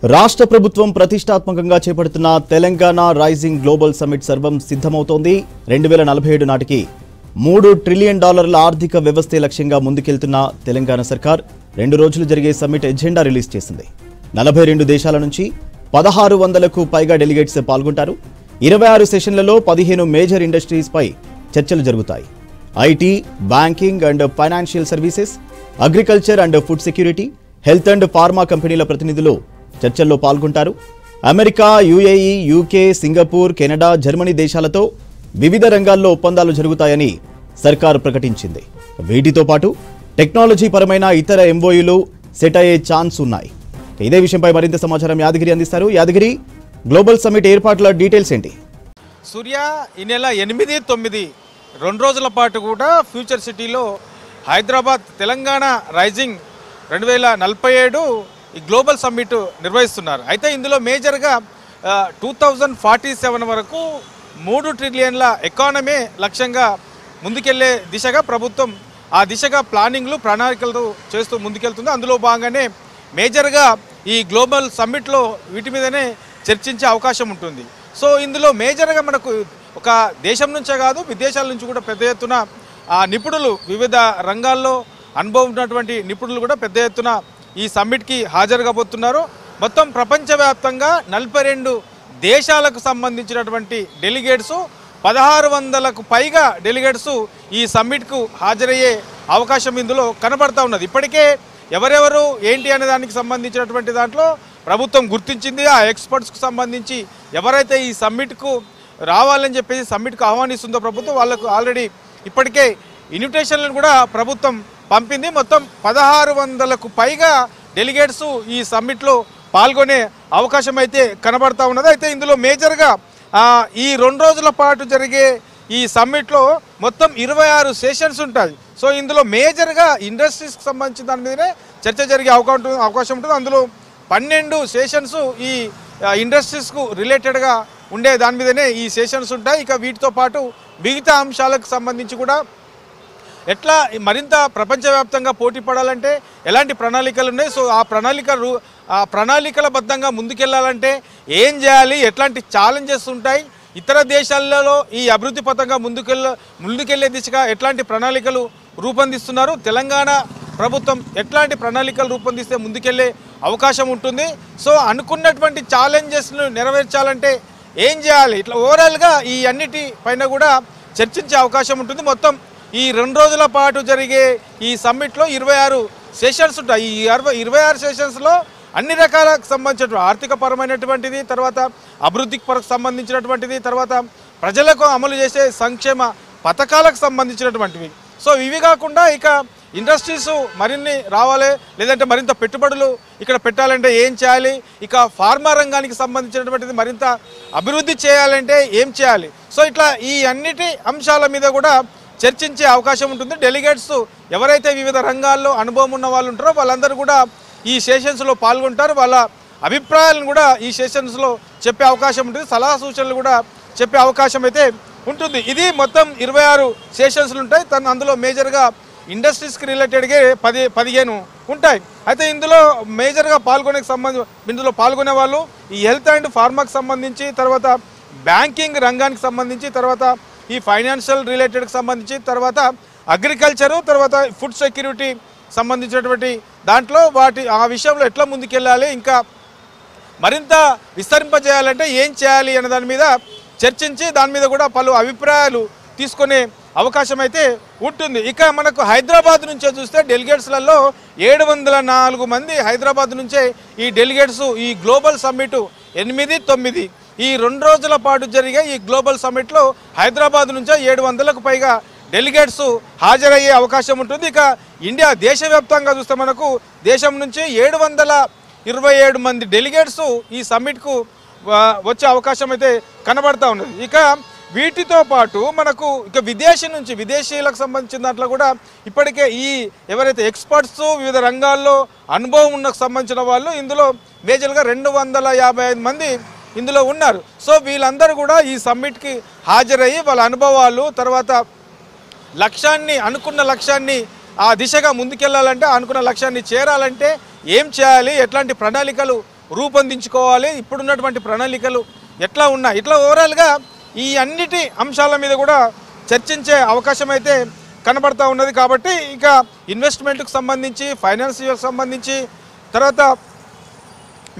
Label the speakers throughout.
Speaker 1: రాష్ట్ర ప్రభుత్వం ప్రతిష్టాత్మకంగా చేపడుతున్న తెలంగాణ రైజింగ్ గ్లోబల్ సమ్మిట్ సర్వం సిద్ధమవుతోంది. 2047 నాటికి $3 ట్రిలియన్ ఆర్థిక వ్యవస్థే లక్ష్యంగా ముందుకెళ్తున్న తెలంగాణ సర్కార్ 2 రోజులు జరిగే సమ్మిట్ ఎజెండా రిలీజ్ చేసింది. 42 దేశాల నుంచి 1600కు పైగా డెలిగేట్స్ పాల్గొంటారు. 26 సెషన్లలో 15 మేజర్ ఇండస్ట్రీస్ పై చర్చలు జరుగుతాయి. IT, banking and financial services, agriculture and food security, health and pharma కంపెనీల ప్రతినిధులు చర్చల్లో పాల్గొంటారు. America, UAE, UK, Singapore, Canada, Germany దేశాలతో వివిధ రంగాల్లో ఒప్పందాలు జరుగుతాయని సర్కార్ ప్రకటించింది. వీటితో పాటు టెక్నాలజీ పరమైన ఇతర ఎంఓయూలు సెట్ అయ్యే ఛాన్స్ ఉన్నాయి. ఇదే విషయంపై మరింత సమాచారం యాదగిరి అందిస్తారు. యాదగిరి, గ్లోబల్ సమ్మిట్ ఏర్పాట్ల డీటెయిల్స్ ఏంటి?
Speaker 2: సూర్య, ఈ నెల 8, 9 2 రోజుల పాటు కూడా ఫ్యూచర్ సిటీలో హైదరాబాద్ తెలంగాణ రైజింగ్ 2047 ఈ గ్లోబల్ సమ్మిట్ నిర్వహిస్తున్నారు. అయితే ఇందులో మేజర్గా 2047 వరకు 3 ట్రిలియన్ల ఎకానమీ లక్ష్యంగా ముందుకెళ్లే దిశగా ప్రభుత్వం ఆ దిశగా ప్రణాళికలు చేస్తూ ముందుకెళ్తుంది. అందులో భాగంగానే మేజర్గా ఈ గ్లోబల్ సమ్మిట్లో వీటి మీదనే చర్చించే అవకాశం ఉంటుంది. సో ఇందులో మేజర్గా మనకు ఒక దేశం నుంచే కాదు, విదేశాల నుంచి కూడా పెద్ద ఎత్తున నిపుణులు, వివిధ రంగాల్లో అనుభవం ఉన్నటువంటి నిపుణులు కూడా పెద్ద ఎత్తున ఈ సమ్మిట్కి హాజరు కాబోతున్నారు. మొత్తం ప్రపంచవ్యాప్తంగా 42 దేశాలకు సంబంధించినటువంటి డెలిగేట్స్, 1600కు పైగా డెలిగేట్స్ ఈ సమ్మిట్కు హాజరయ్యే అవకాశం ఇందులో కనబడతా ఉన్నది. ఇప్పటికే ఎవరెవరు ఏంటి అనే దానికి సంబంధించినటువంటి దాంట్లో ప్రభుత్వం గుర్తించింది. ఆ ఎక్స్పర్ట్స్కు సంబంధించి ఎవరైతే ఈ సమ్మిట్కు రావాలని చెప్పేసి సమ్మిట్కు ఆహ్వానిస్తుందో ప్రభుత్వం, వాళ్ళకు ఆల్రెడీ ఇప్పటికే ఇన్విటేషన్లను కూడా ప్రభుత్వం పంపింది. మొత్తం 1600కు పైగా డెలిగేట్స్ ఈ సమ్మిట్లో పాల్గొనే అవకాశం అయితే కనబడతా ఉన్నది. అయితే ఇందులో మేజర్గా ఈ 2 రోజుల పాటు జరిగే ఈ సమ్మిట్లో మొత్తం 26 సెషన్స్ ఉంటాయి. సో ఇందులో మేజర్గా ఇండస్ట్రీస్కి సంబంధించిన దాని మీదనే చర్చ జరిగే అవకాశం ఉంటుంది. అందులో 12 సెషన్స్ ఈ ఇండస్ట్రీస్కు రిలేటెడ్గా ఉండే దాని మీదనే ఈ సెషన్స్ ఉంటాయి. ఇక వీటితో పాటు మిగతా అంశాలకు సంబంధించి కూడా ఎట్లా మరింత ప్రపంచవ్యాప్తంగా పోటీ పడాలంటే ఎలాంటి ప్రణాళికలు ఉన్నాయి, సో ఆ ప్రణాళికల బద్ధంగా ముందుకెళ్లాలంటే ఏం చేయాలి, ఎట్లాంటి ఛాలెంజెస్ ఉంటాయి, ఇతర దేశాలలో ఈ అభివృద్ధి పథంగా ముందుకెళ్లే దిశగా ఎట్లాంటి ప్రణాళికలు రూపొందిస్తున్నారు, తెలంగాణ ప్రభుత్వం ఎట్లాంటి ప్రణాళికలు రూపొందిస్తే ముందుకెళ్లే అవకాశం ఉంటుంది, సో అనుకున్నటువంటి ఛాలెంజెస్ను నెరవేర్చాలంటే ఏం చేయాలి, ఇట్లా ఓవరాల్గా ఈ అన్నిటి పైన కూడా చర్చించే అవకాశం ఉంటుంది. మొత్తం ఈ 2 రోజుల పాటు జరిగే ఈ సమ్మిట్లో 26 సెషన్స్ ఉంటాయి. ఈ 26 సెషన్స్లో అన్ని రకాలకు సంబంధించినటువంటి ఆర్థిక పరమైనటువంటిది, తర్వాత అభివృద్ధికి సంబంధించినటువంటిది, తర్వాత ప్రజలకు అమలు చేసే సంక్షేమ పథకాలకు సంబంధించినటువంటివి. సో ఇవి కాకుండా ఇక ఇండస్ట్రీస్ మరిన్ని రావాలి, లేదంటే మరింత పెట్టుబడులు ఇక్కడ పెట్టాలంటే ఏం చేయాలి, ఇక ఫార్మా రంగానికి సంబంధించినటువంటిది మరింత అభివృద్ధి చేయాలంటే ఏం చేయాలి, సో ఇట్లా ఈ అన్నిటి అంశాల మీద కూడా చర్చించే అవకాశం ఉంటుంది. డెలిగేట్స్ ఎవరైతే వివిధ రంగాల్లో అనుభవం ఉన్న వాళ్ళు ఉంటారో వాళ్ళందరూ కూడా ఈ సెషన్స్లో పాల్గొంటారు. వాళ్ళ అభిప్రాయాలను కూడా ఈ సెషన్స్లో చెప్పే అవకాశం ఉంటుంది. సలహా సూచనలు కూడా చెప్పే అవకాశం అయితే ఉంటుంది. ఇది మొత్తం 26 సెషన్స్లు ఉంటాయి. అందులో మేజర్గా ఇండస్ట్రీస్కి రిలేటెడ్గా 15 ఉంటాయి. అయితే ఇందులో మేజర్గా ఇందులో పాల్గొనే వాళ్ళు ఈ హెల్త్ అండ్ ఫార్మాకి సంబంధించి, తర్వాత బ్యాంకింగ్ రంగానికి సంబంధించి, తర్వాత ఈ ఫైనాన్షియల్ రిలేటెడ్కి సంబంధించి, తర్వాత అగ్రికల్చరు, తర్వాత ఫుడ్ సెక్యూరిటీ సంబంధించినటువంటి దాంట్లో ఆ విషయంలో ఎట్లా ముందుకెళ్ళాలి, ఇంకా మరింత విస్తరింపజేయాలంటే ఏం చేయాలి అనే దాని మీద చర్చించి దాని మీద కూడా పలు అభిప్రాయాలు తీసుకునే అవకాశం అయితే ఉంటుంది. ఇక మనకు హైదరాబాద్ నుంచే చూస్తే డెలిగేట్స్లలో 704 మంది హైదరాబాద్ నుంచే ఈ డెలిగేట్స్ ఈ గ్లోబల్ సమ్మిట్ 8, 9 ఈ 2 రోజుల పాటు జరిగే ఈ గ్లోబల్ సమ్మిట్లో హైదరాబాద్ నుంచే 700కు పైగా డెలిగేట్స్ హాజరయ్యే అవకాశం ఉంటుంది. ఇక ఇండియా దేశవ్యాప్తంగా చూస్తే మనకు దేశం నుంచి 727 మంది డెలిగేట్స్ ఈ సమ్మిట్కు వచ్చే అవకాశం అయితే కనబడతా ఉన్నది. ఇక వీటితో పాటు మనకు ఇక విదేశీయులకు సంబంధించిన దాంట్లో కూడా ఇప్పటికే ఎవరైతే ఎక్స్పర్ట్స్, వివిధ రంగాల్లో అనుభవం ఉన్న సంబంధించిన వాళ్ళు ఇందులో మేజర్గా 255 మంది ఇందులో ఉన్నారు. సో వీళ్ళందరూ కూడా ఈ సమ్మిట్కి హాజరయ్యి వాళ్ళ అనుభవాలు, తర్వాత అనుకున్న లక్ష్యాన్ని ఆ దిశగా ముందుకెళ్లాలంటే, అనుకున్న లక్ష్యాన్ని చేరాలంటే ఏం చేయాలి, ఎట్లాంటి ప్రణాళికలు రూపొందించుకోవాలి, ఇప్పుడున్నటువంటి ప్రణాళికలు ఎట్లా ఉన్నాయి, ఇట్లా ఓవరాల్గా ఈ అన్నిటి అంశాల మీద కూడా చర్చించే అవకాశం అయితే కనబడతా ఉన్నది. కాబట్టి ఇక ఇన్వెస్ట్మెంట్కు సంబంధించి, ఫైనాన్షియల్కి సంబంధించి, తర్వాత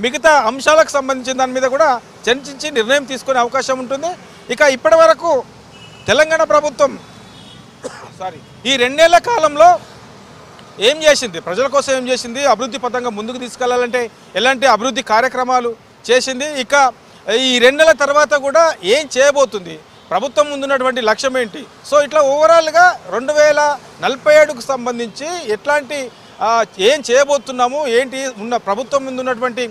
Speaker 2: మిగతా అంశాలకు సంబంధించిన దాని మీద కూడా చర్చించి నిర్ణయం తీసుకునే అవకాశం ఉంటుంది. ఇక ఇప్పటి వరకు తెలంగాణ ప్రభుత్వం ఈ 2 ఏళ్ల కాలంలో ఏం చేసింది, ప్రజల కోసం ఏం చేసింది, అభివృద్ధి పథంగా ముందుకు తీసుకెళ్లాలంటే ఎలాంటి అభివృద్ధి కార్యక్రమాలు చేసింది, ఇక ఈ 2 నెలల తర్వాత కూడా ఏం చేయబోతుంది, ప్రభుత్వం ముందున్నటువంటి లక్ష్యం ఏంటి, సో ఇట్లా ఓవరాల్గా 2047కు సంబంధించి ఎట్లాంటి ఏం చేయబోతున్నాము, ఏంటి ఉన్న ప్రభుత్వం ముందున్నటువంటి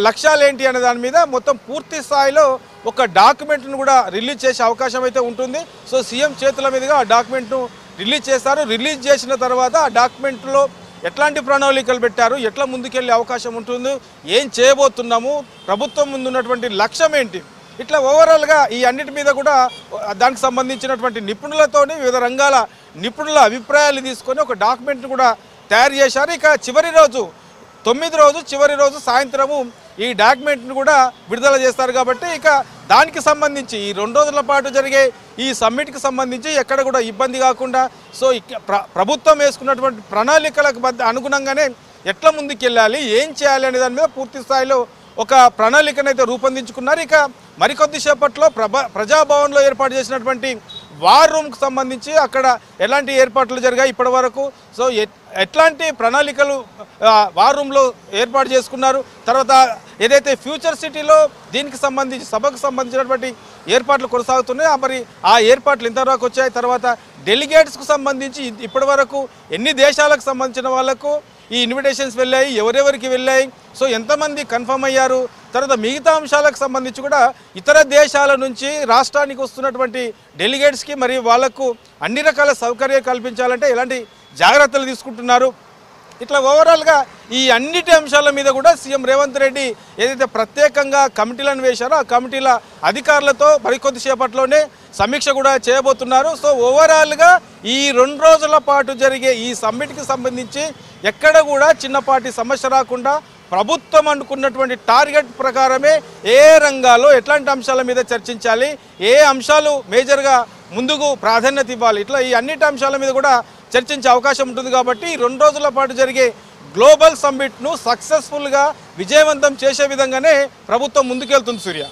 Speaker 2: లక్ష్యాలు ఏంటి అనే దాని మీద మొత్తం పూర్తి స్థాయిలో ఒక డాక్యుమెంట్ను కూడా రిలీజ్ చేసే అవకాశం అయితే ఉంటుంది. సో సీఎం చేతుల మీదుగా ఆ డాక్యుమెంట్ను రిలీజ్ చేస్తారు. రిలీజ్ చేసిన తర్వాత ఆ డాక్యుమెంట్లో ఎట్లాంటి ప్రణాళికలు పెట్టారు, ఎట్లా ముందుకెళ్ళే అవకాశం ఉంటుంది, ఏం చేయబోతున్నాము, ప్రభుత్వం ముందున్నటువంటి లక్ష్యం ఏంటి, ఇట్లా ఓవరాల్గా ఈ అన్నిటి మీద కూడా దానికి సంబంధించినటువంటి నిపుణులతోని వివిధ రంగాల నిపుణుల అభిప్రాయాలు తీసుకొని ఒక డాక్యుమెంట్ను కూడా తయారు చేశారు. ఇక చివరి రోజు సాయంత్రము ఈ డాక్యుమెంట్ను కూడా విడుదల చేస్తారు. కాబట్టి ఇక దానికి సంబంధించి ఈ 2 రోజుల పాటు జరిగే ఈ సమ్మిట్కి సంబంధించి ఎక్కడ కూడా ఇబ్బంది కాకుండా, సో ప్రభుత్వం వేసుకున్నటువంటి ప్రణాళికలకు అనుగుణంగానే ఎట్లా ముందుకెళ్ళాలి, ఏం చేయాలి అనే దాని మీద పూర్తి స్థాయిలో ఒక ప్రణాళికనైతే రూపొందించుకున్నారు. ఇక మరికొద్ది సేపట్లో ప్రజాభవన్లో ఏర్పాటు చేసినటువంటి వార్ రూమ్కి సంబంధించి అక్కడ ఎలాంటి ఏర్పాట్లు జరిగాయి ఇప్పటి వరకు, సో ఎట్లాంటి ప్రణాళికలు వార్ రూమ్లో ఏర్పాటు చేసుకున్నారు, తర్వాత ఏదైతే ఫ్యూచర్ సిటీలో దీనికి సంబంధించి సభకు సంబంధించినటువంటి ఏర్పాట్లు కొనసాగుతున్నాయి, మరి ఆ ఏర్పాట్లు ఎంతవరకు వచ్చాయి, తర్వాత డెలిగేట్స్కు సంబంధించి ఇప్పటి వరకు ఎన్ని దేశాలకు సంబంధించిన వాళ్లకు ఈ ఇన్విటేషన్స్ వెళ్ళాయి, ఎవరెవరికి వెళ్ళాయి, సో ఎంతమంది కన్ఫర్మ్ అయ్యారు, తర్వాత మిగతా అంశాలకు సంబంధించి కూడా ఇతర దేశాల నుంచి రాష్ట్రానికి వస్తున్నటువంటి డెలిగేట్స్కి మరి వాళ్లకు అన్ని రకాల సౌకర్యాలు కల్పించాలంటే ఎలాంటి జాగ్రత్తలు తీసుకుంటున్నారు, ఇట్లా ఓవరాల్గా ఈ అన్నిటి అంశాల మీద కూడా సీఎం రేవంత్ రెడ్డి ఏదైతే ప్రత్యేకంగా కమిటీలను వేశారో ఆ కమిటీల అధికారులతో మరికొద్ది సేపట్లోనే సమీక్ష కూడా చేయబోతున్నారు. సో ఓవరాల్గా ఈ 2 రోజుల పాటు జరిగే ఈ సమ్మిట్కి సంబంధించి ఎక్కడ కూడా చిన్నపాటి సమస్య రాకుండా ప్రభుత్వం అనుకున్నటువంటి టార్గెట్ ప్రకారమే ఏ రంగాల్లో ఎట్లాంటి అంశాల మీద చర్చించాలి, ఏ అంశాలు మేజర్గా ముందుకు ప్రాధాన్యత ఇవ్వాలి, ఇట్లా ఈ అన్నిటి అంశాల మీద కూడా చర్చించే అవకాశం ఉంటుంది. కాబట్టి 2 రోజుల పాటు జరిగే గ్లోబల్ సమ్మిట్ను సక్సెస్ఫుల్గా విజయవంతం చేసే విధంగానే ప్రభుత్వం ముందుకెళ్తుంది. సూర్య.